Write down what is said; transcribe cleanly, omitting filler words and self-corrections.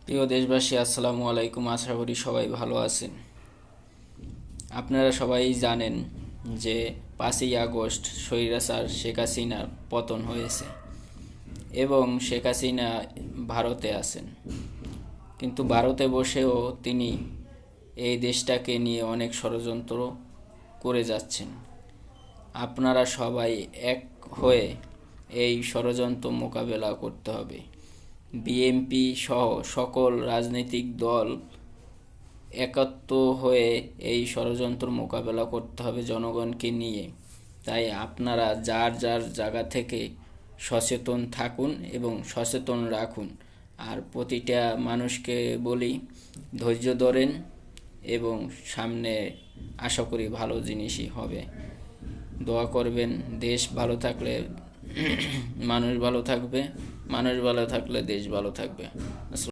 প্রিয় দেশবাসী, আসসালামু আলাইকুম। আশা করি সবাই ভালো আছেন। আপনারা সবাই জানেন যে 5ই আগস্ট স্বৈরাচার শেখ হাসিনার পতন হয়েছে এবং শেখ হাসিনা ভারতে আছেন। কিন্তু ভারতে বসেও তিনি এই দেশটাকে নিয়ে অনেক ষড়যন্ত্র করে যাচ্ছেন। আপনারা সবাই এক হয়ে এই ষড়যন্ত্র মোকাবেলা করতে হবে। বিএনপি সহ সকল রাজনৈতিক দল একাত্ম হয়ে এই ষড়যন্ত্র মোকাবেলা করতে হবে জনগণকে নিয়ে। তাই আপনারা যার যার জায়গা থেকে সচেতন থাকুন এবং সচেতন রাখুন। আর প্রতিটা মানুষকে বলি, ধৈর্য ধরেন এবং সামনে আশা করি ভালো জিনিসই হবে। দোয়া করবেন। দেশ ভালো থাকলে মানুষ ভালো থাকবে, মানুষ ভালো থাকলে দেশ ভালো থাকবে।